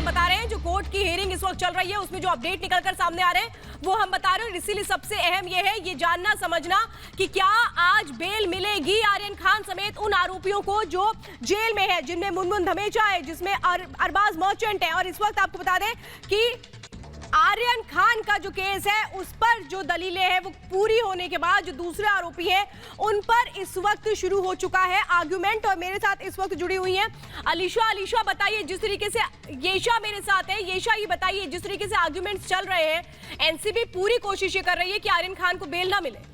हम बता रहे हैं जो कोर्ट की हियरिंग इस वक्त चल रही है उसमें जो अपडेट निकलकर सामने आ रहे हैं वो हम बता रहे हैं। इसीलिए सबसे अहम ये है ये जानना समझना कि क्या आज बेल मिलेगी आर्यन खान समेत उन आरोपियों को जो जेल में है, जिनमें मुनमुन धमेचा है, जिसमें अरबाज मर्चेंट है। और इस वक्त आपको बता दें कि आर्यन खान का जो केस है उस पर जो दलीलें हैं वो पूरी होने के बाद जो दूसरे आरोपी हैं उन पर इस वक्त शुरू हो चुका है आर्गुमेंट। और मेरे साथ इस वक्त जुड़ी हुई हैं अलीशा बताइए, जिस तरीके से येशा मेरे साथ है, येशा ये बताइए जिस तरीके से आर्गुमेंट्स चल रहे हैं एनसीबी पूरी कोशिश कर रही है कि आर्यन खान को बेल ना मिले।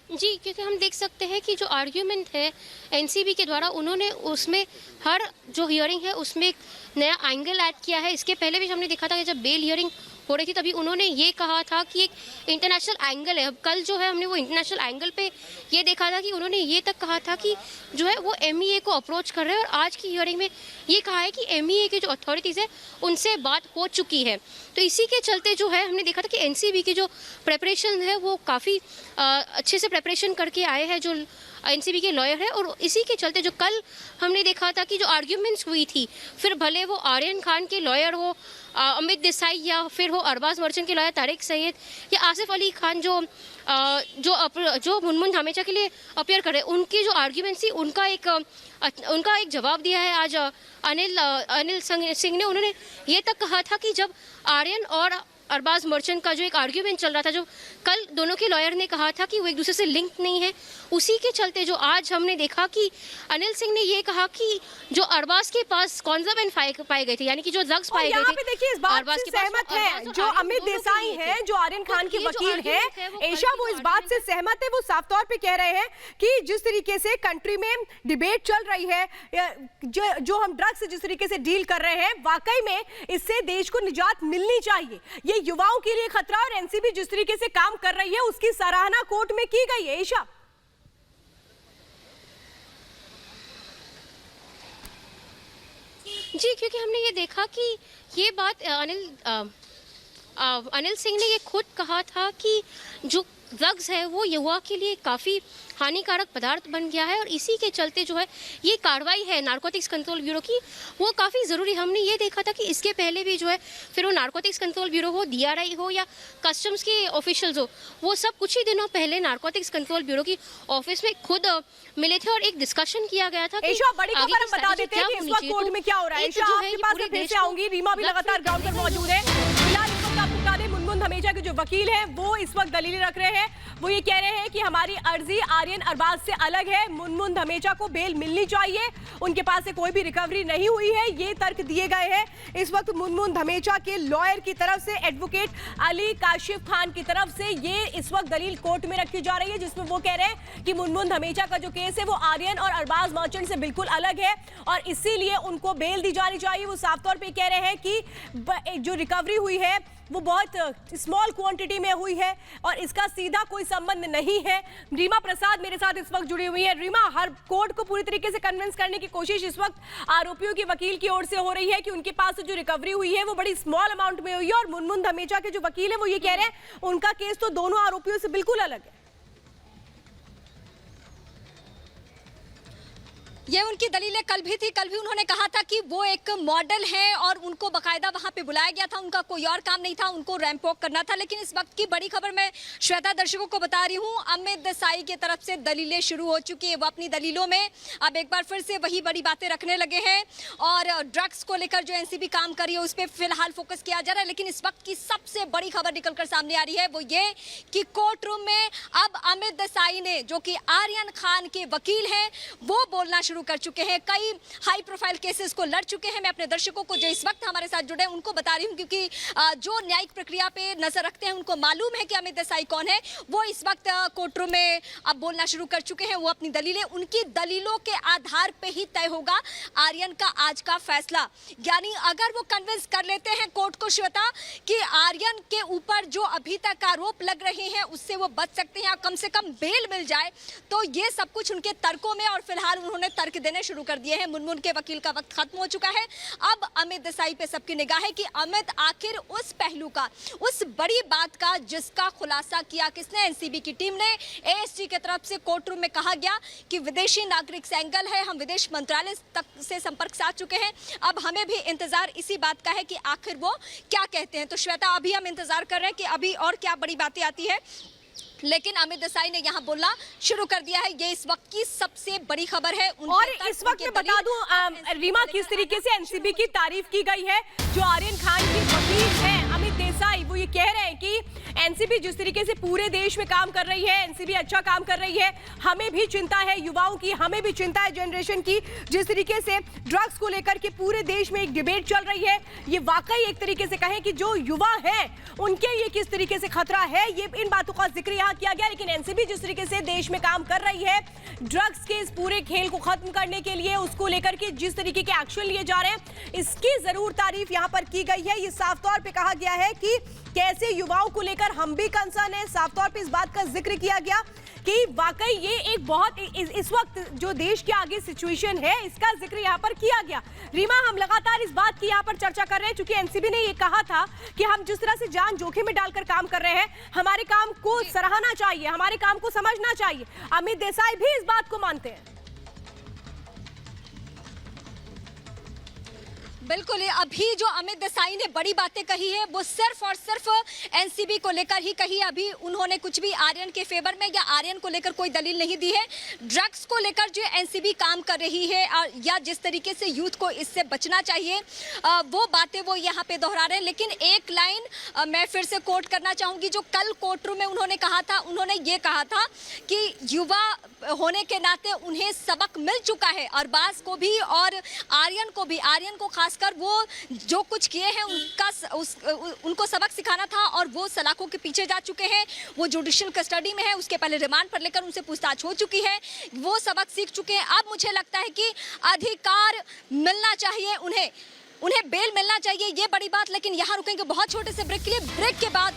जी, क्योंकि हम देख सकते हैं कि जो आर्ग्यूमेंट है एनसीबी के द्वारा उन्होंने उसमें हर जो हियरिंग है उसमें एक नया एंगल ऐड किया है। इसके पहले भी हमने देखा था कि जब बेल हियरिंग हो रही थी तभी उन्होंने ये कहा था कि एक इंटरनेशनल एंगल है। अब कल जो है हमने वो इंटरनेशनल एंगल पे ये देखा था कि उन्होंने ये तक कहा था कि जो है वो एमईए को अप्रोच कर रहे हैं। और आज की हियरिंग में ये कहा है कि एमईए की जो अथॉरिटीज़ है उनसे बात हो चुकी है। तो इसी के चलते जो है हमने देखा था कि एनसीबी की जो प्रेपरेशन है वो काफ़ी अच्छे से प्रेपरेशन करके आए हैं जो एनसीबी के लॉयर है। और इसी के चलते जो कल हमने देखा था कि जो आर्ग्यूमेंट्स हुई थी, फिर भले वो आर्यन खान के लॉयर हो अमित देसाई या फिर हो अरबाज मर्चेंट के लॉयर तारिक सैयद या आसिफ अली खान जो मुनमुन धामेचा के लिए अपियर कर रहे हैं, उनकी जो आर्ग्यूमेंट्स थी उनका एक जवाब दिया है आज अनिल सिंह ने। उन्होंने ये तक कहा था कि जब आर्यन और अरबाज मर्चेंट का जो एक आर्ग्यूमेंट चल रहा था, जो कल दोनों के लॉयर ने कहा था कि वो एक दूसरे से लिंक नहीं है, उसी के चलते जो आज हमने देखा कि अनिल सिंह ने ये कहा कि जो अरबाज के पास कॉन्जर्वेंट पाए गए थे, यानी कि जो ड्रग्स पाए गए थे, पे देखिए इस बात से सहमत है जो अमित देसाई है, जो आर्यन खान के वकील है ऐशा, वो इस बात से सहमत है। वो साफ तौर पे कह रहे हैं कि जिस तरीके से कंट्री में डिबेट चल रही है, जो हम ड्रग्स से जिस तरीके से डील कर रहे हैं, वाकई में इससे देश को निजात मिलनी चाहिए। ये युवाओं के लिए खतरा और एनसीबी जिस तरीके से काम कर रही है उसकी सराहना कोर्ट में की गई है। ईशा जी, क्योंकि हमने ये देखा कि ये बात अनिल सिंह ने ये खुद कहा था कि जो ड्रग्स है वो युवा के लिए काफ़ी हानिकारक पदार्थ बन गया है। और इसी के चलते जो है ये कार्रवाई है नारकोटिक्स कंट्रोल ब्यूरो की वो काफ़ी ज़रूरी। हमने ये देखा था कि इसके पहले भी जो है फिर वो नारकोटिक्स कंट्रोल ब्यूरो हो, डीआरआई हो या कस्टम्स के ऑफिशियल्स हो, वो सब कुछ ही दिनों पहले नारकोटिक्स कंट्रोल ब्यूरो की ऑफिस में खुद मिले थे और एक डिस्कशन किया गया था कि बड़ी खबर हम बता देते हैं कि इस वक्त कोर्ट में क्या हो रहा है। आपके पास फिर से आऊंगी, रीमा भी लगातार ग्राउंड पर मौजूद है। फिलहाल इस वक्त आपको बता दें मुनमुन धमेचा के जो वकील हैं वो इस वक्त दलीलें रख रहे हैं। वो ये कह रहे हैं कि हमारी अर्जी आर्यन अरबाज से अलग है, मुनमुन धमेचा को बेल मिलनी चाहिए, उनके पास से कोई भी रिकवरी नहीं हुई है, ये तर्क दिए गए हैं। इस वक्त मुनमुन धमेचा के लॉयर की तरफ से एडवोकेट अली काशिफ खान की तरफ से ये इस वक्त दलील कोर्ट में रखी जा रही है, जिसमें वो कह रहे हैं कि मुनमुन धमेचा का जो केस है वो आर्यन और अरबाज मर्चेंट से बिल्कुल अलग है और इसीलिए उनको बेल दी जानी चाहिए। वो साफ तौर पर कह रहे हैं कि जो रिकवरी हुई है वो बहुत स्मॉल क्वांटिटी में हुई है और इसका सीधा कोई संबंध नहीं है। रीमा प्रसाद मेरे साथ इस वक्त जुड़ी हुई है। रीमा, हर कोर्ट को पूरी तरीके से कन्विंस करने की कोशिश इस वक्त आरोपियों के वकील की ओर से हो रही है कि उनके पास जो रिकवरी हुई है वो बड़ी स्मॉल अमाउंट में हुई है और मुनमुन धमेचा के जो वकील है वो ये कह रहे हैं उनका केस तो दोनों आरोपियों से बिल्कुल अलग है। ये उनकी दलीलें कल भी थी। कल भी उन्होंने कहा था कि वो एक मॉडल है और उनको बाकायदा वहां पे बुलाया गया था, उनका कोई और काम नहीं था, उनको रैंप वॉक करना था। लेकिन इस वक्त की बड़ी खबर मैं श्वेता दर्शकों को बता रही हूँ, अमित देसाई की तरफ से दलीलें शुरू हो चुकी है। वो अपनी दलीलों में अब एक बार फिर से वही बड़ी बातें रखने लगे हैं और ड्रग्स को लेकर जो एनसीबी काम कर रही है उस पर फिलहाल फोकस किया जा रहा है। लेकिन इस वक्त की सबसे बड़ी खबर निकलकर सामने आ रही है वो ये कि कोर्ट रूम में अब अमित देसाई ने, जो कि आर्यन खान के वकील हैं, वो बोलना शुरू कर चुके हैं। कई हाई प्रोफाइल केसेस को लड़ चुके हैं। मैं अपने दर्शकों को जो इस वक्त हमारे साथ जुड़े हैं उनको बता रही हूं, क्योंकि जो न्यायिक प्रक्रिया पे नजर रखते हैं उनको मालूम है कि अमित देसाई कौन है। वो इस वक्त कोर्ट रूम में अब बोलना शुरू कर चुके हैं। वो अपनी दलीलें, उनकी दलीलों के आधार पे ही तय होगा आर्यन का आज का फैसला। यानी अगर वो कन्विंस कर लेते हैं कोर्ट को श्वेता कि आर्यन के ऊपर जो अभी तक आरोप लग रहे हैं उससे वो बच सकते हैं, कम से कम बेल मिल जाए, तो ये सब कुछ उनके तर्कों में और फिलहाल उन्होंने तर्क देने शुरू कर दिए हैं। मुनमुन के वकील का वक्त खत्म हो चुका है। अब अमित देसाई पे सबकी निगाह है कि अमित आखिर उस पहलू का, उस बड़ी बात का जिसका खुलासा किया किसने, एनसीबी की टीम ने। एएसजी की तरफ से कोर्ट रूम में कहा गया कि विदेशी नागरिक से एंगल है, हम विदेश मंत्रालय तक से संपर्क साध चुके हैं। अब हमें भी इंतजार इसी बात का है कि आखिर वो क्या कहते हैं। तो श्वेता, अभी हम इंतजार कर रहे हैं कि अभी और क्या बड़ी बातें आती है, लेकिन अमित देसाई ने यहाँ बोलना शुरू कर दिया है। ये इस वक्त की सबसे बड़ी खबर है। और इस वक्त मैं बता दूं रीमा, किस तरीके से एनसीबी की तारीफ की गई है। जो आर्यन खान की वकील है अमित देसाई, वो ये कह रहे हैं कि एनसीबी जिस तरीके से पूरे देश में काम कर रही है, एनसीबी अच्छा काम कर रही है। हमें भी चिंता है युवाओं की, हमें भी चिंता है जनरेशन की। जिस तरीके से ड्रग्स को लेकर के पूरे देश में एक डिबेट चल रही है, ये वाकई एक तरीके से कहें कि जो युवा हैं उनके ये किस तरीके से खतरा है, ये इन बातों का जिक्र यहाँ किया गया। लेकिन एनसीबी जिस तरीके से देश में काम कर रही है ड्रग्स के इस पूरे खेल को खत्म करने के लिए, उसको लेकर के जिस तरीके के एक्शन लिए जा रहे हैं, इसकी जरूर तारीफ यहाँ पर की गई है। ये साफ तौर पे कहा गया है कि कैसे युवाओं को लेकर हम भी कंसर्न है। साफ तौर पे इस बात का जिक्र किया गया कि वाकई ये एक बहुत इस वक्त जो देश के आगे सिचुएशन है, इसका जिक्र यहाँ पर किया गया। रीमा, हम लगातार इस बात की यहाँ पर चर्चा कर रहे हैं, क्योंकि एनसीबी ने ये कहा था कि हम जिस तरह से जान जोखिम में डालकर काम कर रहे हैं, हमारे काम को सराहना चाहिए, हमारे काम को समझना चाहिए। अमित देसाई भी इस बात को मानते हैं। बिल्कुल, अभी जो अमित देसाई ने बड़ी बातें कही है वो सिर्फ और सिर्फ एनसीबी को लेकर ही कही। अभी उन्होंने कुछ भी आर्यन के फेवर में या आर्यन को लेकर कोई दलील नहीं दी है। ड्रग्स को लेकर जो एनसीबी काम कर रही है या जिस तरीके से यूथ को इससे बचना चाहिए, वो बातें वो यहाँ पे दोहरा रहे हैं। लेकिन एक लाइन मैं फिर से कोट करना चाहूँगी, जो कल कोर्ट रूम में उन्होंने कहा था। उन्होंने ये कहा था कि युवा होने के नाते उन्हें सबक मिल चुका है, अरबाज को भी और आर्यन को भी। आर्यन को खासकर वो जो कुछ किए हैं उनको सबक सिखाना था और वो सलाखों के पीछे जा चुके हैं। वो जुडिशियल कस्टडी में है, उसके पहले रिमांड पर लेकर उनसे पूछताछ हो चुकी है, वो सबक सीख चुके हैं। अब मुझे लगता है कि अधिकार मिलना चाहिए उन्हें बेल मिलना चाहिए, ये बड़ी बात। लेकिन यहाँ रुकेंगे बहुत छोटे से ब्रेक के लिए। ब्रेक के बाद